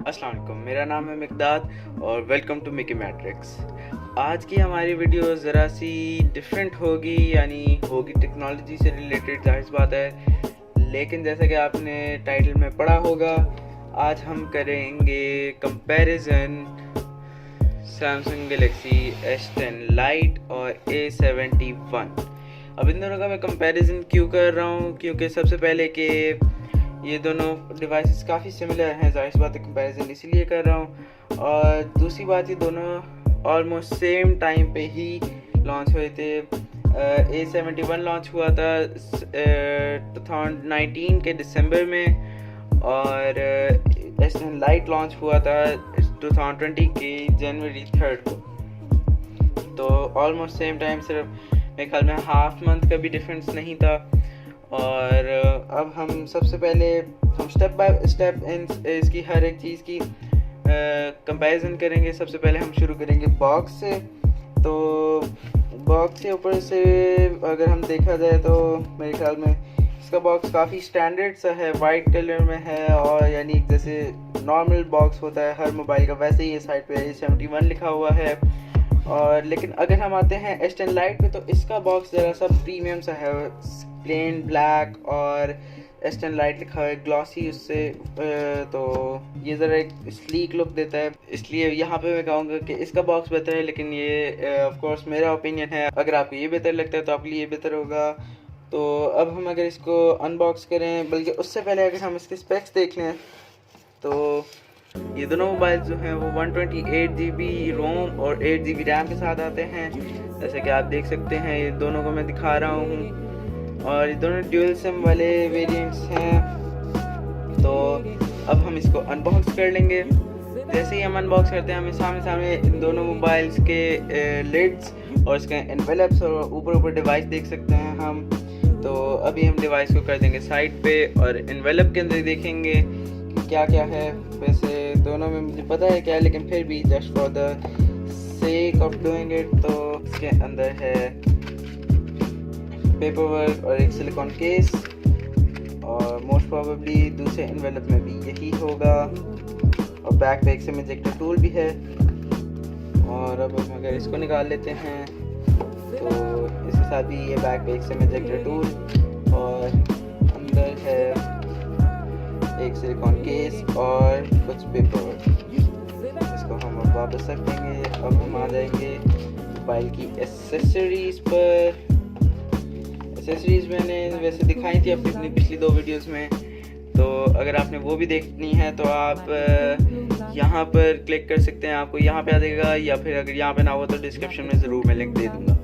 अस्सलाम वालेकुम, मेरा नाम है मिकदाद और वेलकम टू मिकी मैट्रिक्स। आज की हमारी वीडियो ज़रा सी डिफरेंट होगी, यानी होगी टेक्नोलॉजी से रिलेटेड, जाहिर सी बात है। लेकिन जैसा कि आपने टाइटल में पढ़ा होगा, आज हम करेंगे comparison Samsung Galaxy S10 light और A71। अब इन दोनों का मैं कंपैरिजन क्यों कर रहा हूँ, क्योंकि सबसे पहले कि ये दोनों डिवाइसेस काफ़ी सिमिलर हैं, जाहिर सी बात है कंपैरिजन इसीलिए कर रहा हूँ। और दूसरी बात, ये दोनों ऑलमोस्ट सेम टाइम पे ही लॉन्च हुए थे। A71 लॉन्च हुआ था 2019 के दिसंबर में, और S10 लाइट लॉन्च हुआ था 2020 के जनवरी 3 को। तो ऑलमोस्ट सेम टाइम, सिर्फ मेरे ख्याल में हाफ मंथ का भी डिफरेंस नहीं था। और अब हम सबसे पहले हम स्टेप बाय स्टेप इसकी हर एक चीज़ की कंपैरिजन करेंगे। सबसे पहले हम शुरू करेंगे बॉक्स से। तो बॉक्स के ऊपर से अगर हम देखा जाए तो मेरे ख्याल में इसका बॉक्स काफ़ी स्टैंडर्ड सा है, वाइट कलर में है, और यानी जैसे नॉर्मल बॉक्स होता है हर मोबाइल का, वैसे ही ये साइड पे A71 लिखा हुआ है। और लेकिन अगर हम आते हैं S10 लाइट पे, तो इसका बॉक्स ज़रा सा प्रीमियम सा है, प्लेन ब्लैक, और S10 लाइट लिखा है ग्लॉसी उससे, तो ये ज़रा एक स्लीक लुक देता है। इसलिए यहाँ पे मैं कहूँगा कि इसका बॉक्स बेहतर है, लेकिन ये ऑफ कोर्स मेरा ओपिनियन है। अगर आपको ये बेहतर लगता है तो आपके लिए ये बेहतर होगा। तो अब हम अगर इसको अनबॉक्स करें, बल्कि उससे पहले अगर हम इसके स्पेक्स देख लें, तो ये दोनों मोबाइल जो हैं वो 128 GB रोम और 8 GB रैम के साथ आते हैं, जैसे कि आप देख सकते हैं। ये दोनों को मैं दिखा रहा हूँ, और ये दोनों ड्यूल सिम वाले वेरिएंट्स हैं। तो अब हम इसको अनबॉक्स कर लेंगे। जैसे ही हम अनबॉक्स करते हैं, हमें सामने इन दोनों मोबाइल्स के लिड्स और इसके एनवेलप्स और ऊपर डिवाइस देख सकते हैं हम। तो अभी हम डिवाइस को कर देंगे साइड पे, और एनवेलप के अंदर देखेंगे कि क्या क्या है। वैसे दोनों में मुझे पता है क्या है, लेकिन फिर भी just for the sake of doing it, तो इसके अंदर है पेपर वर्क और एक सिलिकॉन केस, और मोस्ट प्रोबेबली दूसरे एनवेलप में भी यही होगा, और बैक पे एक सिम इजेक्टर टूल भी है। और अब हम अगर इसको निकाल लेते हैं, तो इसके साथ भी ये बैक पे एक सिम इजेक्टर टूल, और अंदर है एक सिलिकॉन केस और कुछ पेपर वर्क। इसको हम अब वापस रख देंगे। अब हम आ जाएंगे मोबाइल की एसेसरीज़ पर। एसेसरीज़ मैंने वैसे दिखाई थी अपनी पिछली 2 वीडियोस में, तो अगर आपने वो भी देखनी है तो आप यहाँ पर क्लिक कर सकते हैं, आपको यहाँ पे आ जाएगा, या फिर अगर यहाँ पे ना हो तो डिस्क्रिप्शन में ज़रूर मैं लिंक दे दूँगा।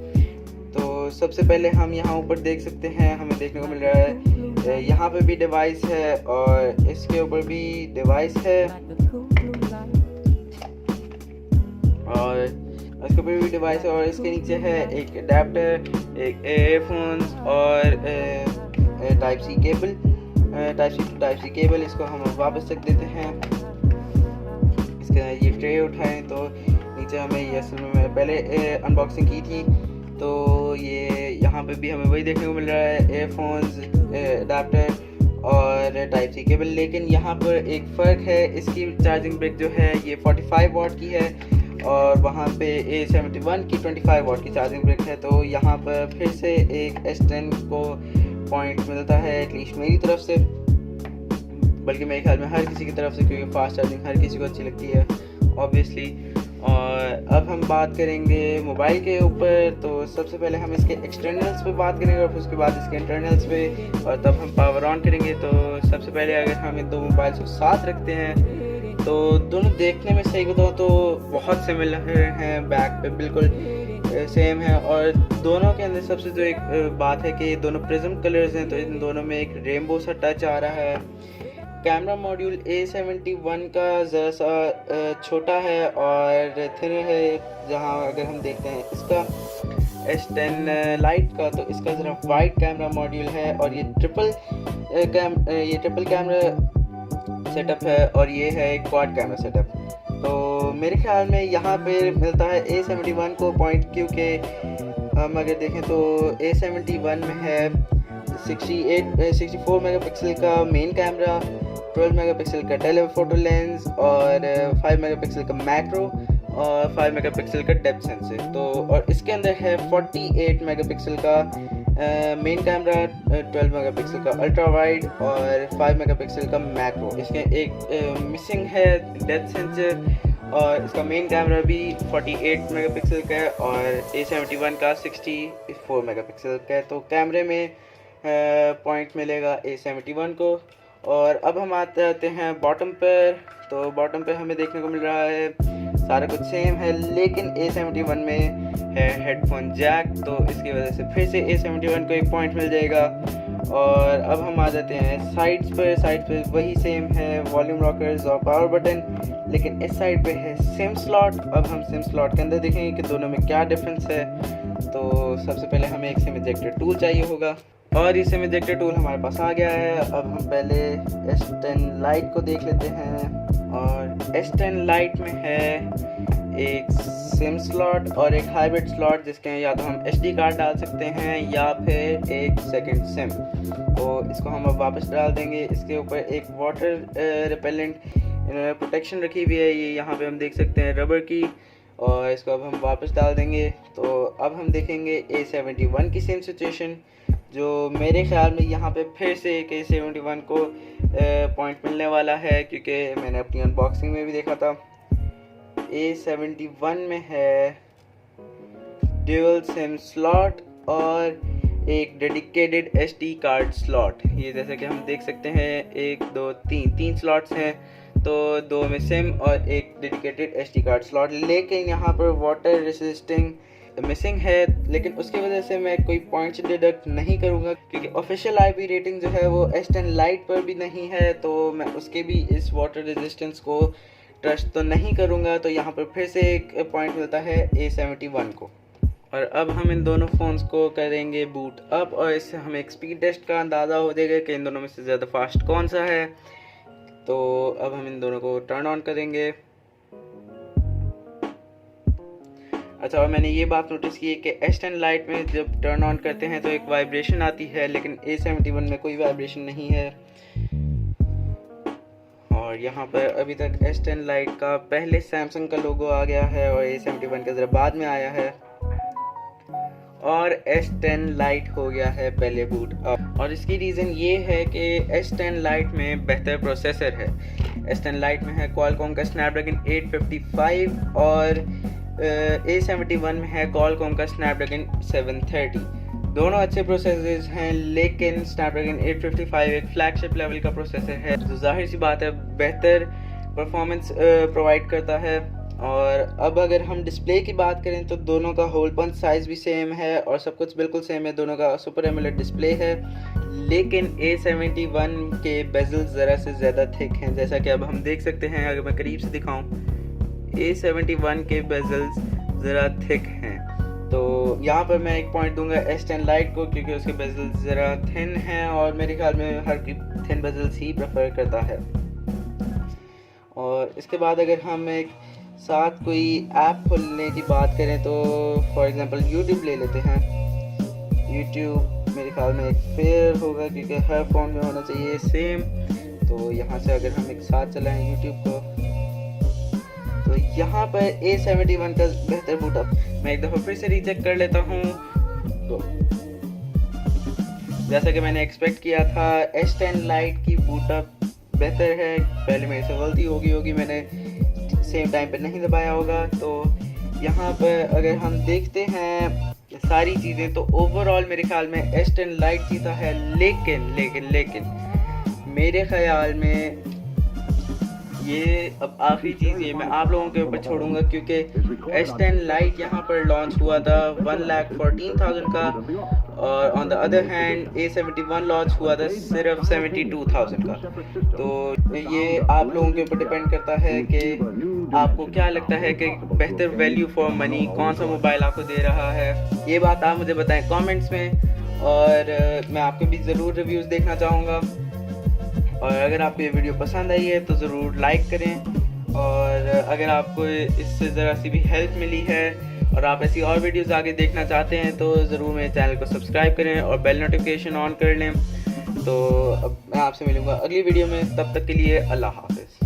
तो सबसे पहले हम यहाँ ऊपर देख सकते हैं, हमें देखने को मिल रहा है यहाँ पे भी डिवाइस है, और इसके ऊपर भी डिवाइस है, और इसके ऊपर भी डिवाइस है, और इसके नीचे है एक अडेप्टर, एक एयरफोन्स और type C cable, type C cable. इसको हम वापस रख देते हैं। इसका ये ट्रे उठाएं तो नीचे हमें ये असल में पहले अनबॉक्सिंग की थी, तो ये यहाँ पे भी हमें वही देखने को मिल रहा है, एयरफोन्स, अडेप्टर और टाइप सी केबल। लेकिन यहाँ पर एक फ़र्क है, इसकी चार्जिंग ब्रिक जो है ये 45 वाट की है, और वहाँ पे A71 की 25 वाट की चार्जिंग ब्रिक है। तो यहाँ पर फिर से एक S10 को पॉइंट मिलता है, एटलीस्ट मेरी तरफ से, बल्कि मेरे ख्याल में हर किसी की तरफ से, क्योंकि फास्ट चार्जिंग हर किसी को अच्छी लगती है ऑब्वियसली। और अब हम बात करेंगे मोबाइल के ऊपर। तो सबसे पहले हम इसके एक्सटर्नल्स पे बात करेंगे, और फिर उसके बाद इसके इंटरनल्स पे, और तब हम पावर ऑन करेंगे। तो सबसे पहले अगर हम इन 2 मोबाइल्स को साथ रखते हैं, तो दोनों देखने में सही बताऊँ तो बहुत सिमिलर हैं, बैक पे बिल्कुल सेम है। और दोनों के अंदर सबसे जो एक बात है कि दोनों प्रिज्म कलर्स हैं, तो इन दोनों में एक रेनबो सा टच आ रहा है। कैमरा मॉड्यूल A71 का ज़रा सा छोटा है और थिन है, जहाँ अगर हम देखते हैं इसका S10 लाइट का, तो इसका ज़रा वाइड कैमरा मॉड्यूल है, और ये ट्रिपल कैमरा सेटअप है, और ये है एक क्वाड कैमरा सेटअप। तो मेरे ख्याल में यहाँ पे मिलता है A71 को पॉइंट, क्योंकि हम अगर देखें तो A71 में है 64 मेगापिक्सल का मेन कैमरा, 12 मेगापिक्सल का टेलीफोटो लेंस और 5 मेगापिक्सल का मैक्रो और 5 मेगापिक्सल का डेप्थ सेंसर। तो और इसके अंदर है 48 मेगापिक्सल का मेन कैमरा, 12 मेगापिक्सल का अल्ट्रा वाइड और 5 मेगापिक्सल का मैक्रो। इसके एक मिसिंग है डेप्थ सेंसर और इसका मेन कैमरा भी 48 मेगापिक्सल का है और A71 का 64 मेगापिक्सल का है। तो कैमरे में पॉइंट मिलेगा A71 को। और अब हम आते हैं बॉटम पर। तो बॉटम पे हमें देखने को मिल रहा है सारा कुछ सेम है, लेकिन A71 में है हेडफोन जैक, तो इसकी वजह से फिर से A71 को एक पॉइंट मिल जाएगा। और अब हम आ जाते हैं साइड्स पर। साइड पे वही सेम है, वॉल्यूम रॉकर्स और पावर बटन, लेकिन इस साइड पे है सिम स्लॉट। अब हम सिम स्लॉट के अंदर देखेंगे कि दोनों में क्या डिफरेंस है। तो सबसे पहले हमें एक सिम इजेक्टर टूल चाहिए होगा और ये सिम इजेक्टर टूल हमारे पास आ गया है। अब हम पहले S10 लाइट को देख लेते हैं और S10 लाइट में है एक सिम स्लॉट और एक हाइब्रिड स्लॉट, जिसके या तो हम SD कार्ड डाल सकते हैं या फिर एक सेकंड सिम। तो इसको हम अब वापस डाल देंगे। इसके ऊपर एक वाटर रिपेलेंट प्रोटेक्शन रखी हुई है, ये यहाँ पे हम देख सकते हैं रबर की, और इसको अब हम वापस डाल देंगे। तो अब हम देखेंगे A71 की सेम सिचुएशन, जो मेरे ख्याल में यहाँ पे फिर से एक A71 को पॉइंट मिलने वाला है, क्योंकि मैंने अपनी अनबॉक्सिंग में भी देखा था। A71 में है ड्यूअल सिम स्लॉट और एक डेडिकेटेड SD कार्ड स्लॉट। ये जैसे कि हम देख सकते हैं 1 2 3 स्लॉट्स हैं, तो 2 में सिम और एक डेडिकेटेड SD कार्ड स्लॉट। लेकिन यहाँ पर वाटर रेसिस्टिंग मिसिंग है, लेकिन उसकी वजह से मैं कोई पॉइंट्स डिडक्ट नहीं करूँगा, क्योंकि ऑफिशियल IP रेटिंग जो है वो S10 लाइट पर भी नहीं है, तो मैं उसके भी इस वाटर रेजिस्टेंस को ट्रस्ट तो नहीं करूँगा। तो यहाँ पर फिर से एक पॉइंट मिलता है A71 को। और अब हम इन दोनों फ़ोन्स को करेंगे बूट अप और इससे हमें एक स्पीड टेस्ट का अंदाज़ा हो जाएगा कि इन दोनों में से ज़्यादा फास्ट कौन सा है। तो अब हम इन दोनों को टर्न ऑन करेंगे। अच्छा, और मैंने ये बात नोटिस की है कि S10 लाइट में जब टर्न ऑन करते हैं तो एक वाइब्रेशन आती है, लेकिन A71 में कोई वाइब्रेशन नहीं है। और यहाँ पर अभी तक S10 लाइट का पहले सैमसंग का लोगो आ गया है और A71 का ज़रा बाद में आया है, और S10 लाइट हो गया है पहले बूट अप। और इसकी रीज़न ये है कि S10 लाइट में बेहतर प्रोसेसर है। S10 लाइट में है Qualcomm का Snapdragon 855 और A71 में है Qualcomm का Snapdragon 730। दोनों अच्छे प्रोसेसर्स हैं, लेकिन Snapdragon 855 एक फ्लैगशिप लेवल का प्रोसेसर है, तो जाहिर सी बात है बेहतर परफॉर्मेंस प्रोवाइड करता है। और अब अगर हम डिस्प्ले की बात करें तो दोनों का होल पंच साइज़ भी सेम है और सब कुछ बिल्कुल सेम है। दोनों का सुपर एमोलेड डिस्प्ले है, लेकिन A71 के बेजल्स ज़रा से ज़्यादा थिक हैं, जैसा कि अब हम देख सकते हैं। अगर मैं करीब से दिखाऊं, A71 के बेजल्स ज़रा थिक हैं। तो यहाँ पर मैं एक पॉइंट दूंगा S10 लाइट को, क्योंकि उसके बेजल्स ज़रा थिन हैं और मेरे ख्याल में हर कोई थिन बेजल्स ही प्रेफर करता है। और इसके बाद अगर हम एक साथ कोई ऐप खोलने की बात करें तो फॉर एग्जांपल YouTube ले लेते हैं। YouTube मेरे ख्याल में एक फेयर होगा, क्योंकि हर फ़ोन में होना चाहिए सेम। तो यहाँ से अगर हम एक साथ चलाएं YouTube को, तो यहाँ पर A71 का बेहतर बूटअप। मैं एक दफ़ा फिर से रीचेक कर लेता हूँ। तो जैसा कि मैंने एक्सपेक्ट किया था, S10 लाइट की बूटअप बेहतर है। पहले मेरे से गलती होगी, मैंने सेम टाइम पे नहीं दबाया होगा। तो यहाँ पर अगर हम देखते हैं सारी चीज़ें, तो ओवरऑल मेरे ख्याल में S10 लाइट जीता है। लेकिन मेरे ख्याल में ये अब आखिरी चीज़ ये मैं आप लोगों के ऊपर छोड़ूंगा, क्योंकि S10 लाइट यहाँ पर लॉन्च हुआ था 1,14,000 का, और on the other hand A71 launch हुआ था सिर्फ 72,000 का। तो ये आप लोगों के ऊपर डिपेंड करता है कि आपको क्या लगता है कि बेहतर वैल्यू फॉर मनी कौन सा मोबाइल आपको दे रहा है। ये बात आप मुझे बताएं कमेंट्स में, और मैं आपके भी ज़रूर रिव्यूज़ देखना चाहूँगा। और अगर आपको ये वीडियो पसंद आई है तो ज़रूर लाइक करें, और अगर आपको इससे ज़रा सी भी हेल्प मिली है और आप ऐसी और वीडियोस आगे देखना चाहते हैं तो ज़रूर मेरे चैनल को सब्सक्राइब करें और बेल नोटिफिकेशन ऑन कर लें, तो अब मैं आपसे मिलूँगा अगली वीडियो में, तब तक के लिए अल्लाह हाफिज़।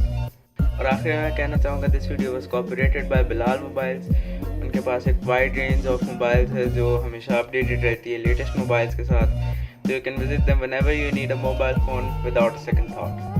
और आखिर में मैं कहना चाहूँगा this video was copyrighted by Bilal mobiles. उनके पास एक वाइड रेंज ऑफ मोबाइल्स है जो हमेशा अपडेटेड रहती है लेटेस्ट मोबाइल्स के साथ, तो you can visit them whenever you need a mobile phone without a second thought.